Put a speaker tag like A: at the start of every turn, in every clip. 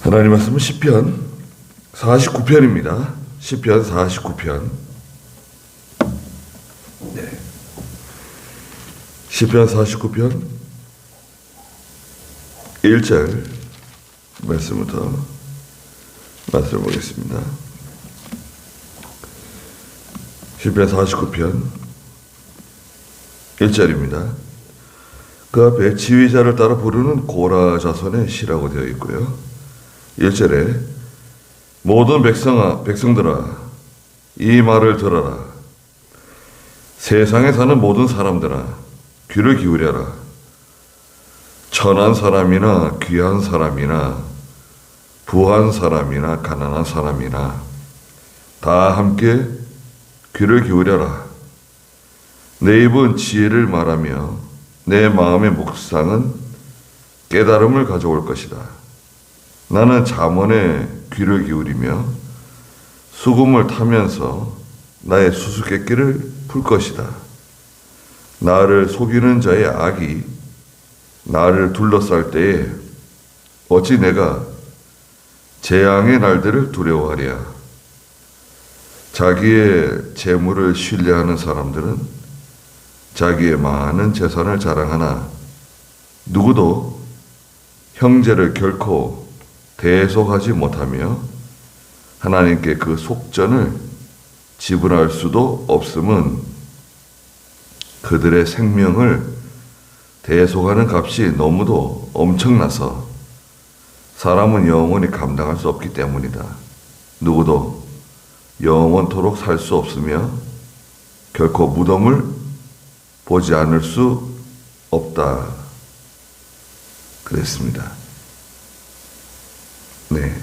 A: 하나님 말씀은 시편 49편입니다. 시편 49편. 네. 시편 49편 1절 말씀부터 말씀을 보겠습니다. 시편 49편 1절입니다. 그 앞에 지휘자를 따라 부르는 고라 자손의 시라고 되어 있고요. 1절에 모든 백성들아 이 말을 들어라. 세상에 사는 모든 사람들아 귀를 기울여라. 천한 사람이나 귀한 사람이나 부한 사람이나 가난한 사람이나 다 함께 귀를 기울여라. 내 입은 지혜를 말하며 내 마음의 묵상은 깨달음을 가져올 것이다. 나는 잠언에 귀를 기울이며 수금을 타면서 나의 수수께끼를 풀 것이다. 나를 속이는 자의 악이 나를 둘러쌀 때에 어찌 내가 재앙의 날들을 두려워하랴. 자기의 재물을 신뢰하는 사람들은 자기의 많은 재산을 자랑하나 누구도 형제를 결코 대속하지 못하며 하나님께 그 속전을 지불할 수도 없음은 그들의 생명을 대속하는 값이 너무도 엄청나서 사람은 영원히 감당할 수 없기 때문이다. 누구도 영원토록 살 수 없으며 결코 무덤을 보지 않을 수 없다. 그랬습니다. 네.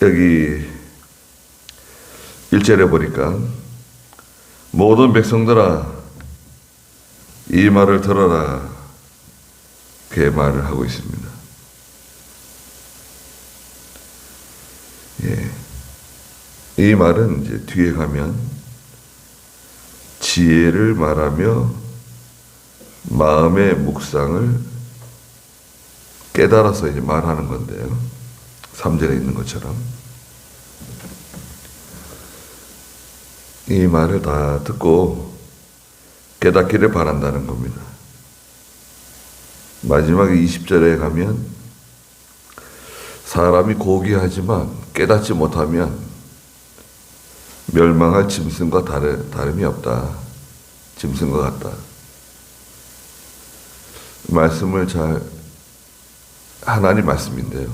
A: 여기 1절에 보니까 모든 백성들아 이 말을 들어라. 그 말을 하고 있습니다. 예. 이 말은 이제 뒤에 가면 지혜를 말하며 마음의 묵상을 깨달아서 이제 말하는 건데요. 3절에 있는 것처럼. 이 말을 다 듣고 깨닫기를 바란다는 겁니다. 마지막에 20절에 가면 사람이 고귀하지만 깨닫지 못하면 멸망할 짐승과 다름이 없다. 짐승과 같다. 말씀을 하나님 말씀인데요.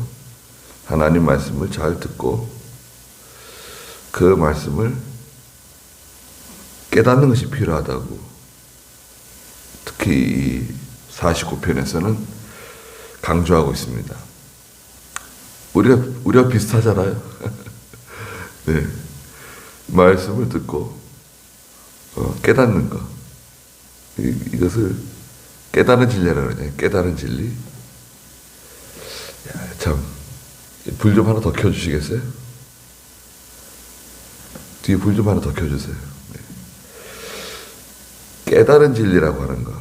A: 하나님 말씀을 잘 듣고 그 말씀을 깨닫는 것이 필요하다고 특히 이 49편에서는 강조하고 있습니다. 우리가 비슷하잖아요. 네. 말씀을 듣고 깨닫는 거. 이것을 깨달은 진리라고 그러잖아요. 깨달은 진리. 참, 불 좀 하나 더 켜주시겠어요? 뒤에 불 좀 하나 더 켜주세요. 네. 깨달은 진리라고 하는 거.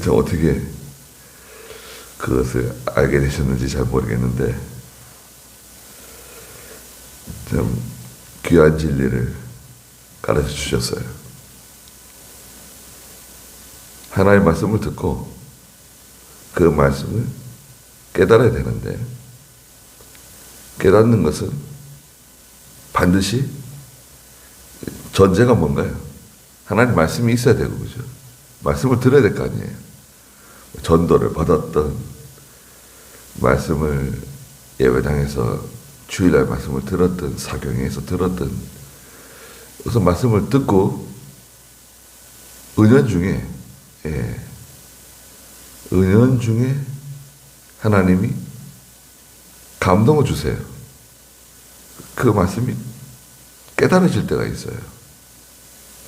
A: 참 어떻게 그것을 알게 되셨는지 잘 모르겠는데 참 귀한 진리를 가르쳐 주셨어요. 하나님의 말씀을 듣고 그 말씀을 깨달아야 되는데 깨닫는 것은 반드시 전제가 뭔가요? 하나님 말씀이 있어야 되고 그죠? 말씀을 들어야 될 거 아니에요. 전도를 받았던 말씀을 예배당에서 주일날 말씀을 들었던 사경에서 들었던 우선 말씀을 듣고 은연 중에 하나님이 감동을 주세요. 그 말씀이 깨달아질 때가 있어요.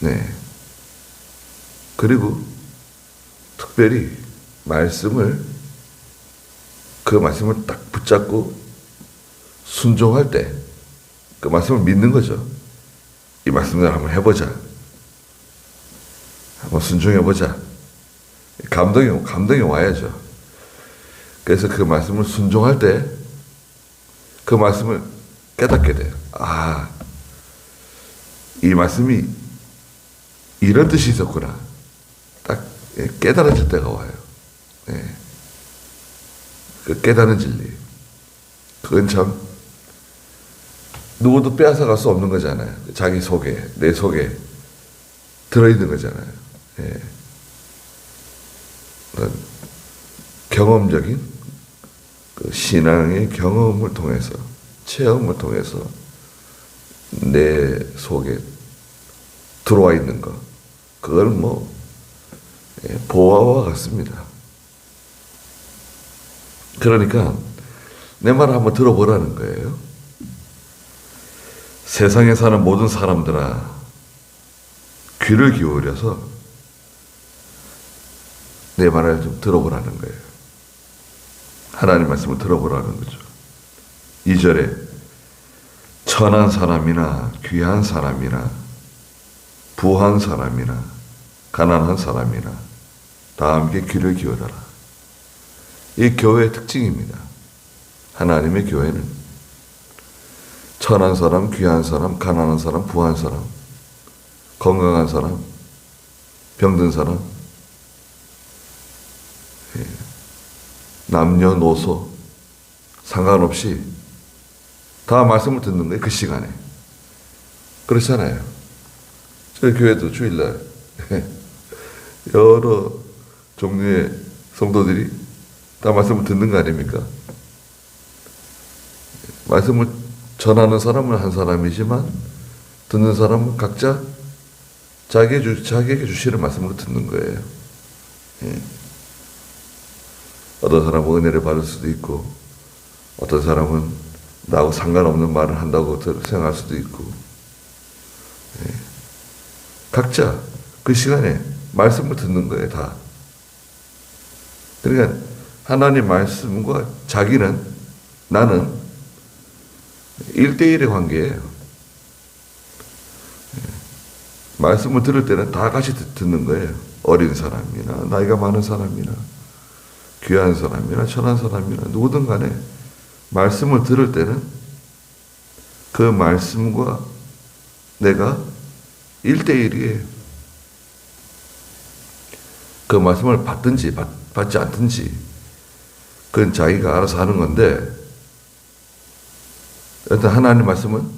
A: 네. 그리고 특별히 그 말씀을 딱 붙잡고 순종할 때 그 말씀을 믿는 거죠. 이 말씀을 한번 해보자. 한번 순종해보자. 감동이 와야죠. 그래서 그 말씀을 순종할 때 그 말씀을 깨닫게 돼요. 아, 이 말씀이 이런 뜻이 있었구나. 딱 깨달아질 때가 와요. 네. 그 깨달은 진리. 그건 참 누구도 빼앗아갈 수 없는 거잖아요. 자기 속에, 내 속에 들어있는 거잖아요. 예. 경험적인 그 신앙의 경험을 통해서, 체험을 통해서 내 속에 들어와 있는 것, 그걸 뭐 보화와 같습니다. 그러니까 내 말을 한번 들어보라는 거예요. 세상에 사는 모든 사람들아, 귀를 기울여서 내 말을 좀 들어보라는 거예요. 하나님 말씀을 들어보라는 거죠. 2절에 천한 사람이나 귀한 사람이나 부한 사람이나 가난한 사람이나 다 함께 귀를 기울여라. 이 교회의 특징입니다. 하나님의 교회는 천한 사람, 귀한 사람, 가난한 사람, 부한 사람, 건강한 사람, 병든 사람, 남녀노소 상관없이 다 말씀을 듣는 거예요. 그 시간에. 그렇잖아요. 저희 교회도 주일날 여러 종류의 성도들이 다 말씀을 듣는 거 아닙니까? 말씀을 전하는 사람은 한 사람이지만 듣는 사람은 각자 자기에게 주시는 말씀으로 듣는 거예요. 예. 어떤 사람은 은혜를 받을 수도 있고, 어떤 사람은 나하고 상관없는 말을 한다고 생각할 수도 있고, 예. 각자 그 시간에 말씀을 듣는 거예요, 다. 그러니까 하나님 말씀과 나는 1대1의 관계예요. 예. 말씀을 들을 때는 다 같이 듣는 거예요. 어린 사람이나 나이가 많은 사람이나 귀한 사람이나 천한 사람이나 누구든 간에 말씀을 들을 때는 그 말씀과 내가 1대1이에요. 그 말씀을 받든지 받지 않든지 그건 자기가 알아서 하는 건데, 일단 하나님 말씀은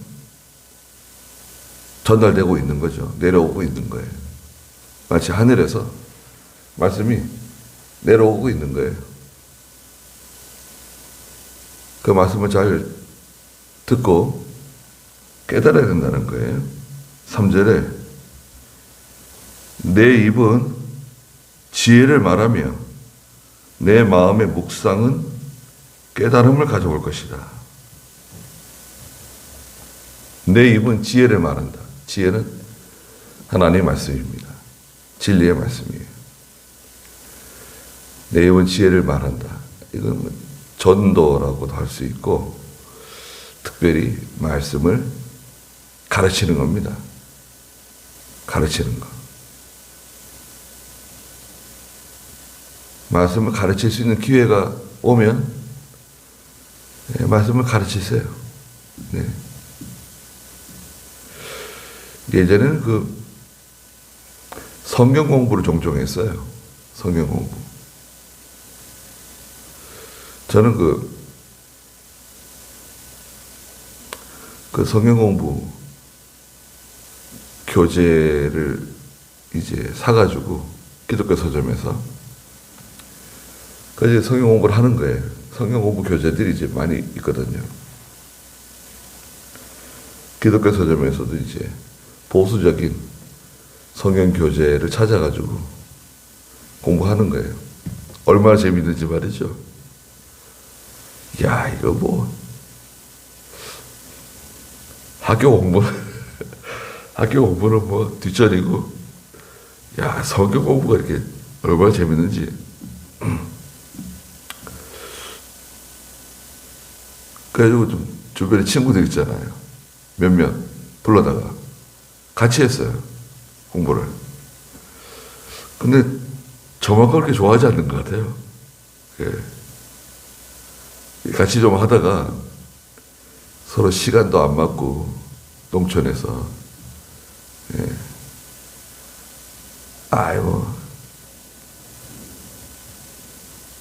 A: 전달되고 있는 거죠. 내려오고 있는 거예요. 마치 하늘에서 말씀이 내려오고 있는 거예요. 그 말씀을 잘 듣고 깨달아야 된다는 거예요. 3절에 내 입은 지혜를 말하며 내 마음의 묵상은 깨달음을 가져올 것이다. 내 입은 지혜를 말한다. 지혜는 하나님의 말씀입니다. 진리의 말씀이에요. 내 입은 지혜를 말한다. 이건 전도라고도 할 수 있고, 특별히 말씀을 가르치는 겁니다. 가르치는 거. 말씀을 가르칠 수 있는 기회가 오면 말씀을 가르치세요. 네. 예전에는 그 성경 공부를 종종 했어요. 성경 공부. 저는 그 성경 공부 교재를 이제 사가지고 기독교 서점에서 그 이제 성경 공부를 하는 거예요. 성경 공부 교재들이 이제 많이 있거든요. 기독교 서점에서도 이제 보수적인 성경 교재를 찾아가지고 공부하는 거예요. 얼마나 재밌는지 말이죠. 야, 이거 뭐 학교 공부는 뭐 뒷전이고, 야, 성경 공부가 이렇게 얼마나 재밌는지. 그래가지고 좀 주변에 친구들 있잖아요. 몇몇 같이 했어요. 공부를. 근데 저만 그렇게 좋아하지 않는 것 같아요. 예. 같이 좀 하다가 서로 시간도 안 맞고 농촌에서 예. 아이고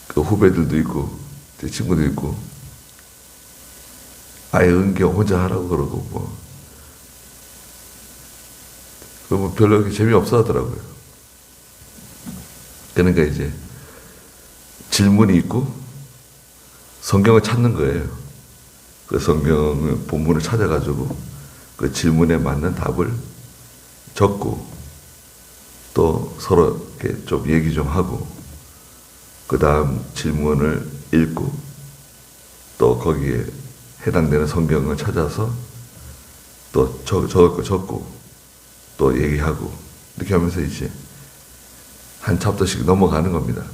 A: 그 후배들도 있고 제 친구도 있고 아예 은경 혼자 하라고 그러고 뭐 그러면 별로 재미없어 하더라고요. 그러니까 이제 질문이 있고 성경을 찾는 거예요. 그 성경 본문을 찾아가지고 그 질문에 맞는 답을 적고 또 서로 이렇게 좀 얘기 좀 하고 그 다음 질문을 읽고 또 거기에 해당되는 성경을 찾아서 또 적을 거 적고 또 얘기하고 이렇게 하면서 이제 한 챕터씩 넘어가는 겁니다.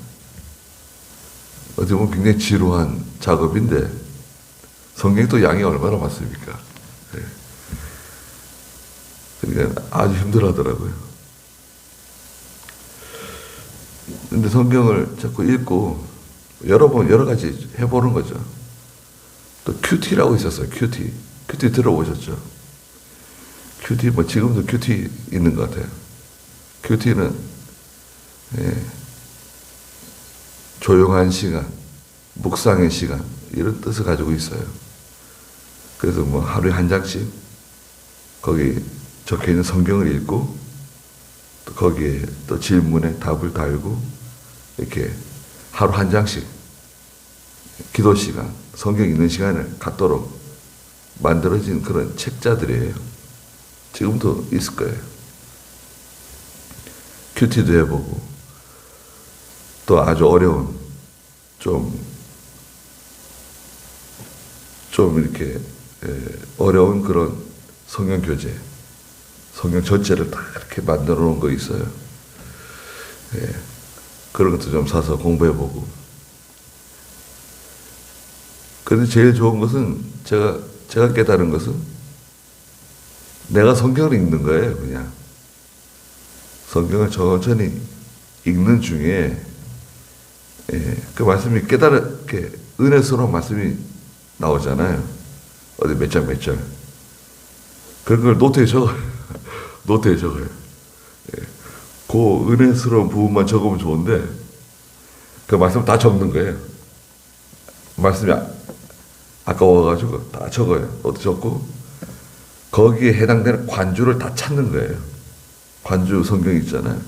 A: 어떻게 보면 굉장히 지루한 작업인데 성경이 또 양이 얼마나 많습니까? 네. 그러니까 아주 힘들어 하더라고요. 근데 성경을 자꾸 읽고 여러 가지 해보는 거죠. 또 큐티라고 있었어요. 큐티 들어보셨죠? 큐티 뭐 지금도 큐티 있는 것 같아요. 큐티는 예, 조용한 시간, 묵상의 시간 이런 뜻을 가지고 있어요. 그래서 뭐 하루에 한 장씩 거기 적혀 있는 성경을 읽고 또 거기에 또 질문에 답을 달고 이렇게 하루 한 장씩 기도 시간, 성경 읽는 시간을 갖도록 만들어진 그런 책자들이에요. 지금도 있을 거예요. 큐티도 해보고 또 아주 어려운 좀 이렇게 어려운 그런 성경 교재, 성경 전체를 다 이렇게 만들어 놓은 거 있어요. 예, 그런 것도 좀 사서 공부해보고. 그런데 제일 좋은 것은 제가 깨달은 것은 내가 성경을 읽는 거예요, 그냥. 성경을 천천히 읽는 중에 그 말씀이 깨달게 은혜스러운 말씀이 나오잖아요. 어디 몇 장. 그런 걸 노트에 적어요. 노트에 적어요. 그 은혜스러운 부분만 적으면 좋은데 그 말씀 다 적는 거예요. 말씀이 아까워가지고 다 적어요. 노트 적고 거기에 해당되는 관주를 다 찾는 거예요. 관주 성경 있잖아요.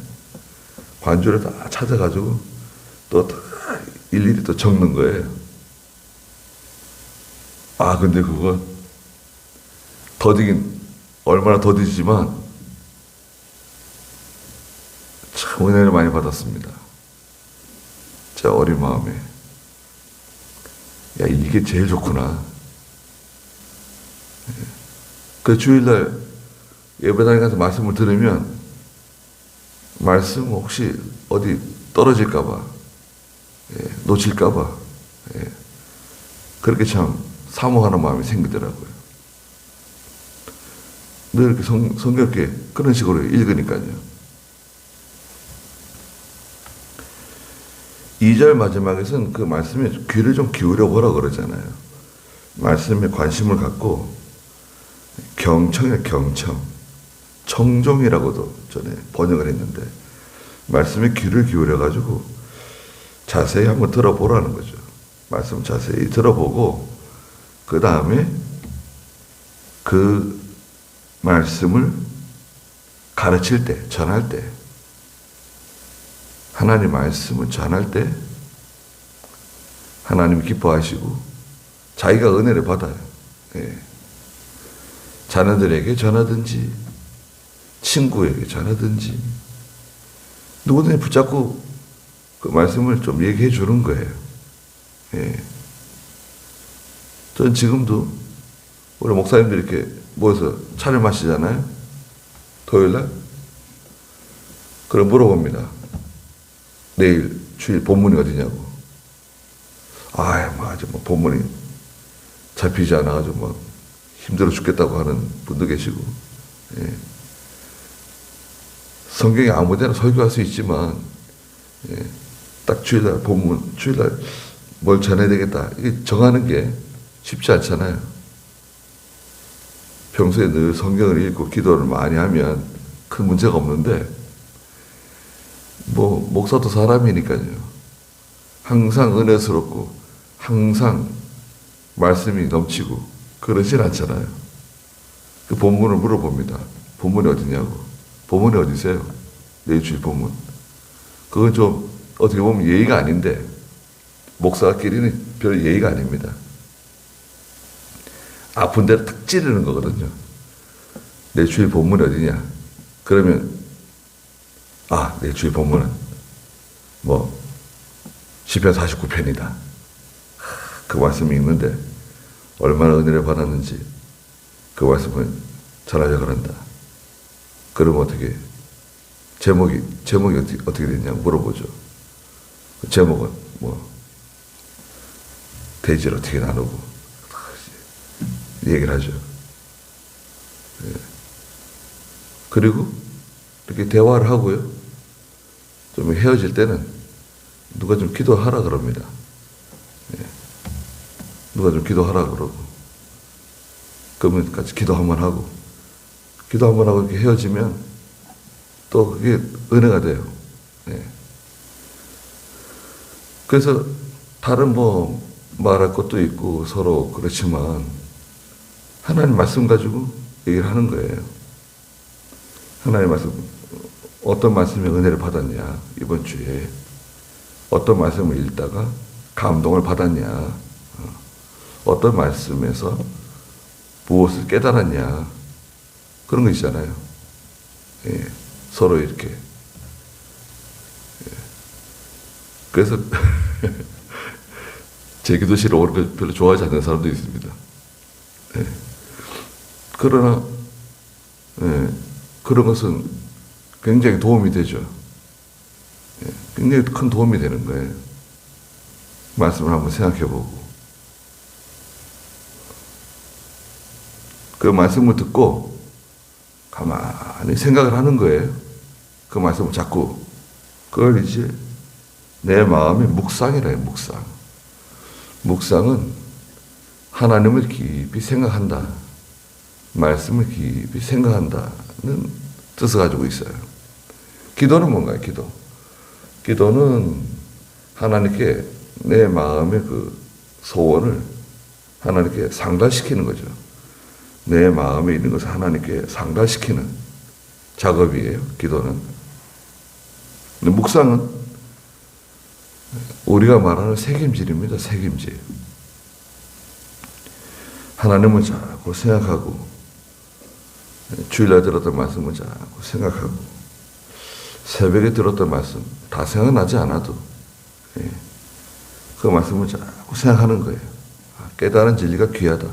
A: 관주를 다 찾아가지고 또 다 일일이 또 적는 거예요. 아, 근데 그거 더디긴 얼마나 더디지만 참 은혜를 많이 받았습니다. 제 어린 마음에. 야, 이게 제일 좋구나. 그 주일날 예배당에 가서 말씀을 들으면 말씀 혹시 어디 떨어질까봐 놓칠까봐 그렇게 참 사모하는 마음이 생기더라고요. 늘 이렇게 성경께 그런 식으로 읽으니까요. 2절 마지막에서는 그 말씀에 귀를 좀 기울여 보라 그러잖아요. 말씀에 관심을 갖고 경청이에요, 경청. 청종이라고도 전에 번역을 했는데 말씀에 귀를 기울여가지고 자세히 한번 들어보라는 거죠. 말씀 자세히 들어보고 그 다음에 그 말씀을 가르칠 때, 전할 때 하나님 말씀을 전할 때 하나님이 기뻐하시고 자기가 은혜를 받아요. 자녀들에게 전하든지 친구에게 전하든지 누구든지 붙잡고 그 말씀을 좀 얘기해 주는 거예요. 전 지금도 우리 목사님들 이렇게 모여서 차를 마시잖아요. 토요일날. 그럼 물어봅니다. 내일 주일 본문이 어디냐고. 아주 뭐 본문이 잡히지 않아가지고 뭐 힘들어 죽겠다고 하는 분도 계시고. 성경에 아무 데나 설교할 수 있지만 딱 주일날 본문, 주일날 뭘 전해야 되겠다. 이게 정하는 게 쉽지 않잖아요. 평소에 늘 성경을 읽고 기도를 많이 하면 큰 문제가 없는데, 뭐, 목사도 사람이니까요. 항상 은혜스럽고, 항상 말씀이 넘치고, 그러진 않잖아요. 그 본문을 물어봅니다. 본문이 어디냐고. 본문이 어디세요? 내일 주일 본문. 그건 좀, 어떻게 보면 예의가 아닌데, 목사끼리는 별 예의가 아닙니다. 아픈 데를 탁 찌르는 거거든요. 내 주일 본문이 어디냐? 그러면, 내 주일 본문은, 시편 49편이다. 그 말씀이 있는데, 얼마나 은혜를 받았는지, 그 말씀을 전하려 그런다. 그러면 어떻게, 제목이 어떻게 됐냐고 물어보죠. 그 제목은, 대지를 어떻게 나누고, 얘기를 하죠. 그리고 이렇게 대화를 하고요. 좀 헤어질 때는 누가 좀 기도하라 그럽니다. 누가 좀 기도하라 그러고. 그러면 같이 기도 한번 하고. 기도 한번 하고 이렇게 헤어지면 또 그게 은혜가 돼요. 그래서 다른 말할 것도 있고 서로 그렇지만 하나님 말씀 가지고 얘기를 하는 거예요. 하나님 말씀, 어떤 말씀에 은혜를 받았냐, 이번 주에. 어떤 말씀을 읽다가 감동을 받았냐, 어떤 말씀에서 무엇을 깨달았냐, 그런 거 있잖아요. 서로 이렇게. 그래서 제 기도실에 오는 걸 별로 좋아하지 않는 사람도 있습니다. 그러나 그런 것은 굉장히 도움이 되죠. 굉장히 큰 도움이 되는 거예요. 말씀을 한번 생각해보고 그 말씀을 듣고 가만히 생각을 하는 거예요. 그 말씀을 자꾸 그걸 이제 내 마음의 묵상이라 해요. 묵상은 하나님을 깊이 생각한다. 말씀을 깊이 생각한다는 뜻을 가지고 있어요. 기도는 뭔가요? 기도는 하나님께 내 마음의 그 소원을 하나님께 상달시키는 거죠. 내 마음에 있는 것을 하나님께 상달시키는 작업이에요. 기도는. 근데 묵상은 우리가 말하는 책임질입니다. 책임질. 하나님을 자꾸 생각하고 주일날 들었던 말씀을 자꾸 생각하고 새벽에 들었던 말씀 다 생각나지 않아도 그 말씀을 자꾸 생각하는 거예요. 깨달은 진리가 귀하다.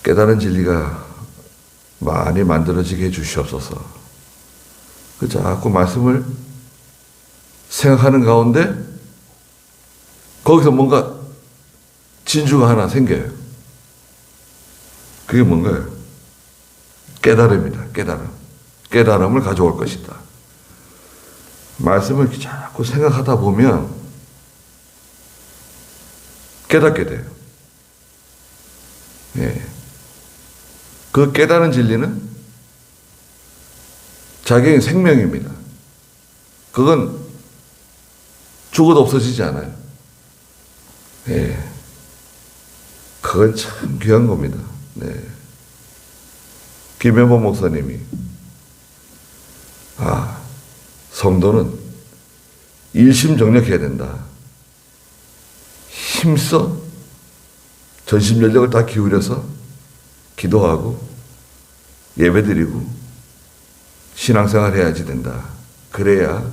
A: 깨달은 진리가 많이 만들어지게 해주시옵소서. 그 자꾸 말씀을 생각하는 가운데 거기서 뭔가 진주가 하나 생겨요. 그게 뭔가요? 깨달음이다. 깨달음을 가져올 것이다. 말씀을 자꾸 생각하다 보면 깨닫게 돼요. 그 깨달은 진리는 자기의 생명입니다. 그건 죽어도 없어지지 않아요. 그건 참 귀한 겁니다. 김현보 목사님이 성도는 일심정력해야 된다. 힘써 전심전력을 다 기울여서 기도하고 예배드리고 신앙생활 해야지 된다. 그래야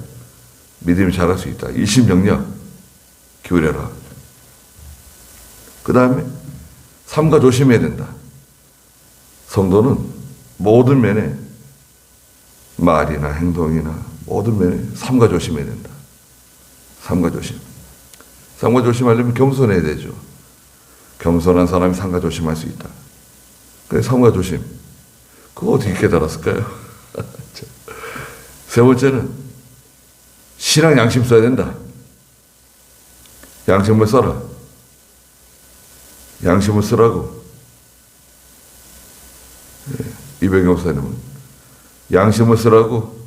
A: 믿음이 자랄 수 있다. 일심정력 기울여라. 그 다음에 삼가 조심해야 된다. 성도는 모든 면에 말이나 행동이나 모든 면에 삼가 조심해야 된다. 삼가 조심. 삼가 조심하려면 겸손해야 되죠. 겸손한 사람이 삼가 조심할 수 있다. 그래서 삼가 조심. 그거 어떻게 깨달았을까요? 세 번째는 신앙 양심 써야 된다. 양심을 써라. 양심을 쓰라고. 이병영 목사님은 양심을 쓰라고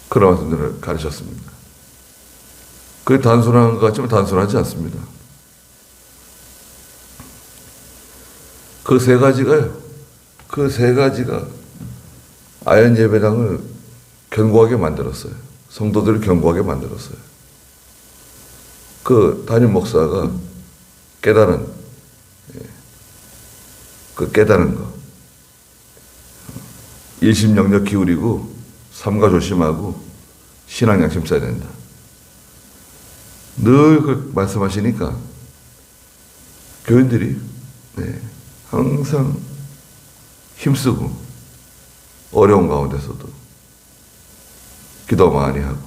A: 그런 말씀들을 가르쳤습니다. 그게 단순한 것 같지만 단순하지 않습니다. 그 세 가지가요. 그 세 가지가 아연 예배당을 견고하게 만들었어요. 성도들을 견고하게 만들었어요. 그 담임 목사가 깨달은 그 깨달은 거. 일심영력 기울이고 삼가 조심하고 신앙 양심 써야 된다. 늘 그 말씀하시니까 교인들이 항상 힘쓰고 어려운 가운데서도 기도 많이 하고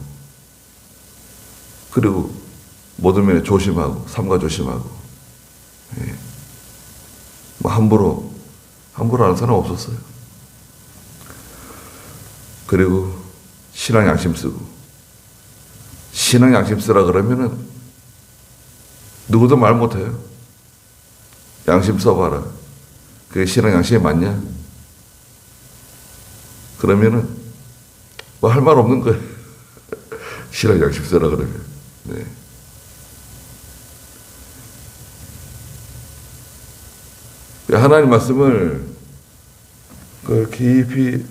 A: 그리고 모든 면에 조심하고 삼가 조심하고 뭐 함부로 하는 사람 없었어요. 그리고 신앙 양심 쓰고 신앙 양심 쓰라 그러면은 누구도 말 못해요. 양심 써봐라. 그게 신앙 양심이 맞냐? 그러면은 뭐 할 말 없는 거예요. 신앙 양심 써라 그러면. 네. 하나님 말씀을 깊이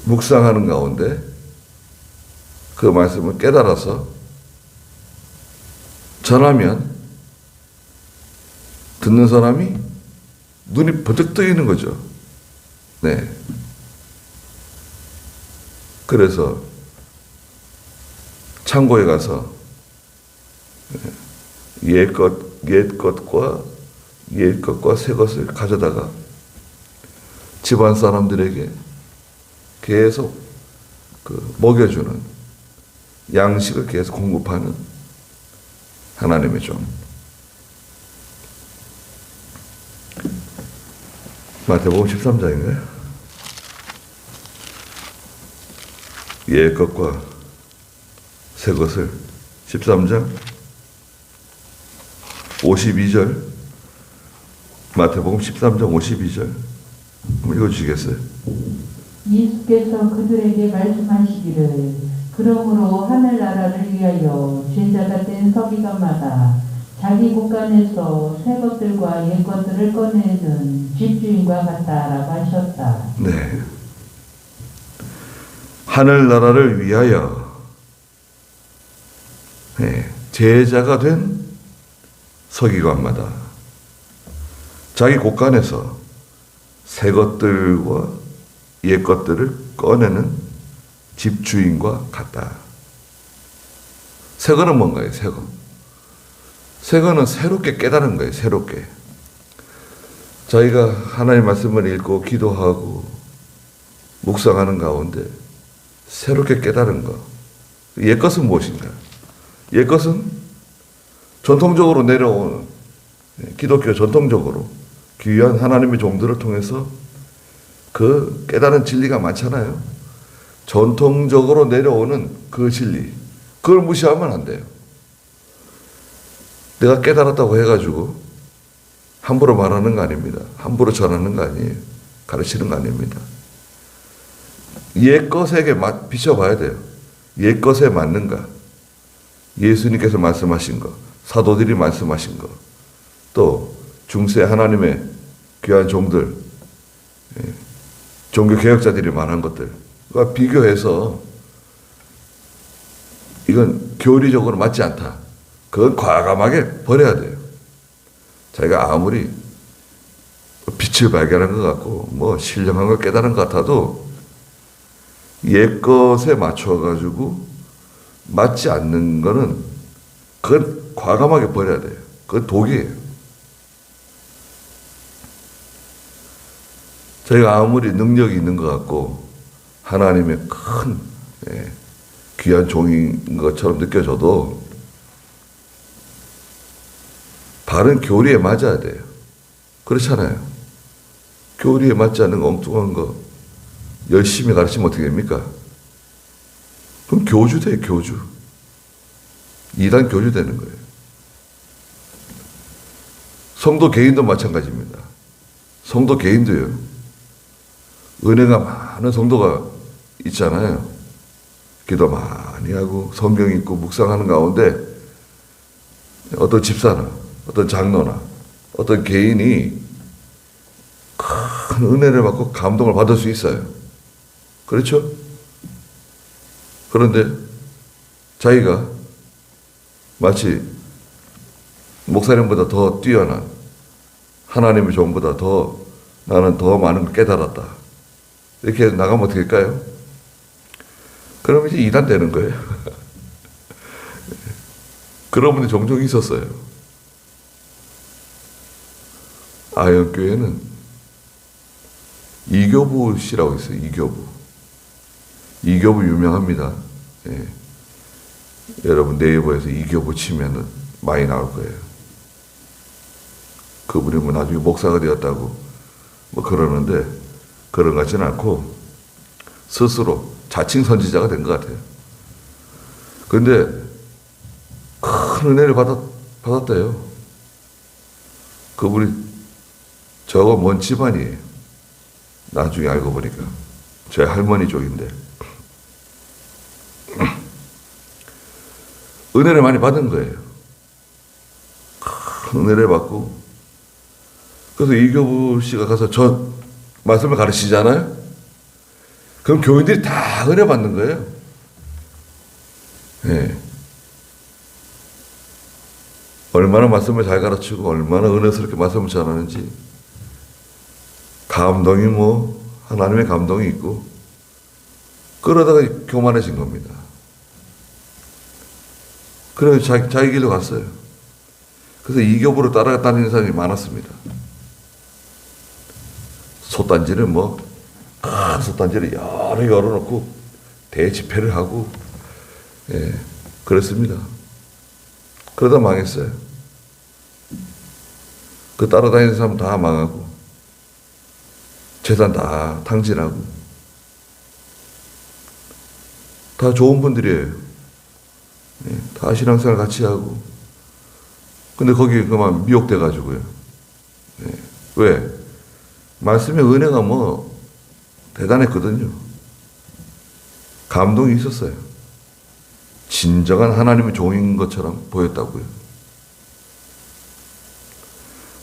A: 묵상하는 가운데 그 말씀을 깨달아서 전하면 듣는 사람이 눈이 버뜩 뜨이는 거죠. 네. 그래서 창고에 가서 옛 것과 새 것을 가져다가 집안 사람들에게 계속 먹여주는 양식을 계속 공급하는 하나님의 종. 마태복음 13장인가요? 옛 것과 새 것을 13장 52절 마태복음 13장 52절 한번 읽어주시겠어요?
B: 예수께서 그들에게 말씀하시기를 그러므로 하늘나라를 위하여 제자가 된 서기관마다 자기 곳간에서 새 것들과 옛 것들을 꺼내는 집주인과 같다라고 하셨다.
A: 네. 하늘나라를 위하여 제자가 된 서기관마다 자기 곳간에서 새 것들과 옛 것들을 꺼내는 집주인과 같다. 새 거는 뭔가요? 새 거. 새 거는 새롭게 깨달은 거예요. 새롭게. 저희가 하나님 말씀을 읽고 기도하고 묵상하는 가운데 새롭게 깨달은 거. 옛 것은 무엇인가? 옛 것은 전통적으로 내려오는 기독교 전통적으로 귀한 하나님의 종들을 통해서 그 깨달은 진리가 많잖아요. 전통적으로 내려오는 그 진리. 그걸 무시하면 안 돼요. 내가 깨달았다고 해가지고 함부로 말하는 거 아닙니다. 함부로 전하는 거 아니에요. 가르치는 거 아닙니다. 옛 것에게 비춰봐야 돼요. 옛 것에 맞는가? 예수님께서 말씀하신 거, 사도들이 말씀하신 거, 또 중세 하나님의 귀한 종들, 종교 개혁자들이 말한 것들과 비교해서 이건 교리적으로 맞지 않다. 그건 과감하게 버려야 돼요. 자기가 아무리 빛을 발견한 것 같고 뭐 신령한 걸 깨달은 것 같아도 옛 것에 맞춰가지고 맞지 않는 거는 그건 과감하게 버려야 돼요. 그건 독이에요. 저희가 아무리 능력이 있는 것 같고 하나님의 큰 귀한 종인 것처럼 느껴져도 바른 교리에 맞아야 돼요. 그렇잖아요. 교리에 맞지 않는 엉뚱한 거 열심히 가르치면 어떻게 됩니까? 그럼 교주 돼요, 교주. 이단 교주 되는 거예요. 성도 개인도 마찬가지입니다. 성도 개인도요. 은혜가 많은 성도가 있잖아요. 기도 많이 하고 성경 읽고 묵상하는 가운데 어떤 집사나 어떤 장로나 어떤 개인이 큰 은혜를 받고 감동을 받을 수 있어요. 그렇죠? 그런데 자기가 마치 목사님보다 더 뛰어난 하나님의 종보다 더 나는 더 많은 걸 깨달았다. 이렇게 나가면 어떻게 할까요? 그러면 이제 이단 되는 거예요. 그런 분이 종종 있었어요. 아현교회는 이교부 씨라고 있어요. 이교부. 이교부 유명합니다. 예. 여러분 네이버에서 이교부 치면은 많이 나올 거예요. 그분이 뭐 나중에 목사가 되었다고 뭐 그러는데 그런 것 같지는 않고 스스로 자칭 선지자가 된 것 같아요. 그런데 큰 은혜를 받았대요. 그분이 저거 먼 집안이에요. 나중에 알고 보니까 제 할머니 쪽인데 은혜를 많이 받은 거예요. 큰 은혜를 받고 그래서 이교부 씨가 가서 저 말씀을 가르치잖아요. 그럼 교인들이 다 은혜 받는 거예요. 네. 얼마나 말씀을 잘 가르치고 얼마나 은혜스럽게 말씀을 전하는지 감동이 뭐 하나님의 감동이 있고 그러다가 교만해진 겁니다. 그래서 자기 길로 갔어요. 그래서 이교부로 따라다니는 사람이 많았습니다. 솥단지는 큰 솥단지를 여러 열어놓고 대집회를 하고 예, 그랬습니다. 그러다 망했어요. 그 따라다니는 사람 다 망하고 재산 다 탕진하고 다 좋은 분들이에요. 예, 다 신앙생활 같이 하고 근데 거기 그만 미혹돼가지고요. 예, 왜? 말씀의 은혜가 대단했거든요. 감동이 있었어요. 진정한 하나님의 종인 것처럼 보였다고요.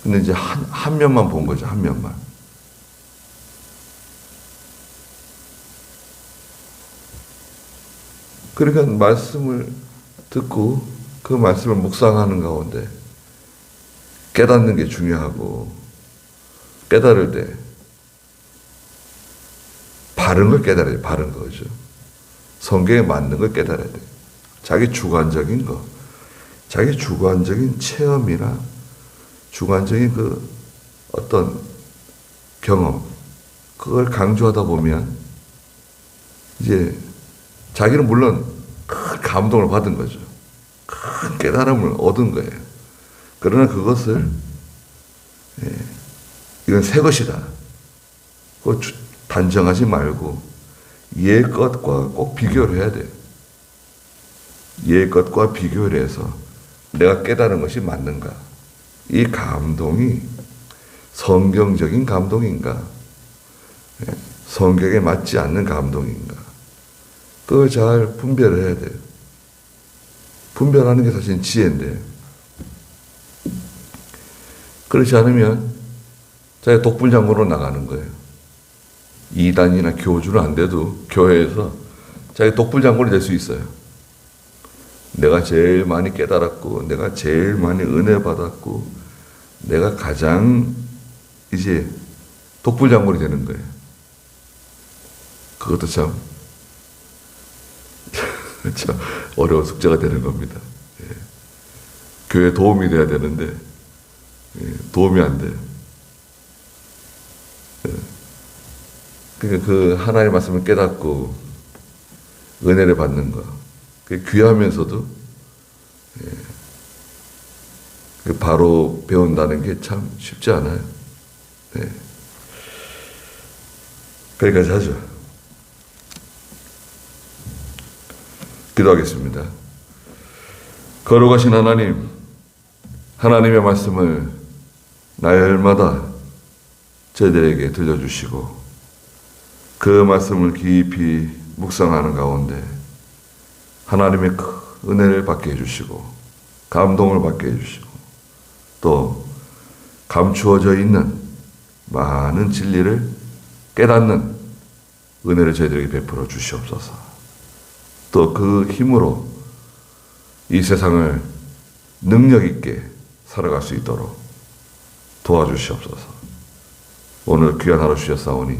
A: 근데 이제 한 면만 본 거죠. 한 면만. 그러니까 말씀을 듣고 그 말씀을 묵상하는 가운데 깨닫는 게 중요하고 깨달을 때 바른 걸 깨달아야 돼요. 바른 거죠. 성경에 맞는 걸 깨달아야 돼요. 자기 주관적인 거, 자기 주관적인 체험이나 주관적인 그 어떤 경험, 그걸 강조하다 보면 이제 자기는 물론 큰 감동을 받은 거죠. 큰 깨달음을 얻은 거예요. 그러나 그것을 이건 새 것이다. 그걸 단정하지 말고 옛 것과 꼭 비교를 해야 돼요. 옛 것과 비교를 해서 내가 깨달은 것이 맞는가? 이 감동이 성경적인 감동인가? 성경에 맞지 않는 감동인가? 그걸 잘 분별을 해야 돼요. 분별하는 게 사실 지혜인데 그렇지 않으면 자기가 독불장군으로 나가는 거예요. 이단이나 교주는 안 돼도 교회에서 자기 독불장군이 될 수 있어요. 내가 제일 많이 깨달았고 내가 제일 많이 은혜 받았고 내가 가장 이제 독불장군이 되는 거예요. 그것도 참 어려운 숙제가 되는 겁니다. 예. 교회에 도움이 돼야 되는데 도움이 안 돼요. 예. 그러니까 그 하나님의 말씀을 깨닫고 은혜를 받는 거 그게 귀하면서도 바로 배운다는 게 참 쉽지 않아요. 네. 거기까지 하죠. 기도하겠습니다. 거룩하신 하나님, 하나님의 말씀을 날마다 저희들에게 들려주시고 그 말씀을 깊이 묵상하는 가운데 하나님의 큰 은혜를 받게 해주시고 감동을 받게 해주시고 또 감추어져 있는 많은 진리를 깨닫는 은혜를 저희들에게 베풀어 주시옵소서. 또 그 힘으로 이 세상을 능력 있게 살아갈 수 있도록 도와주시옵소서. 오늘 귀한 하루 주셨사오니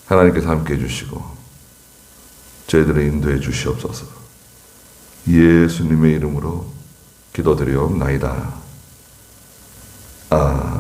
A: 하나님께서 함께 해주시고 저희들을 인도해 주시옵소서. 예수님의 이름으로 기도드리옵나이다. 아멘.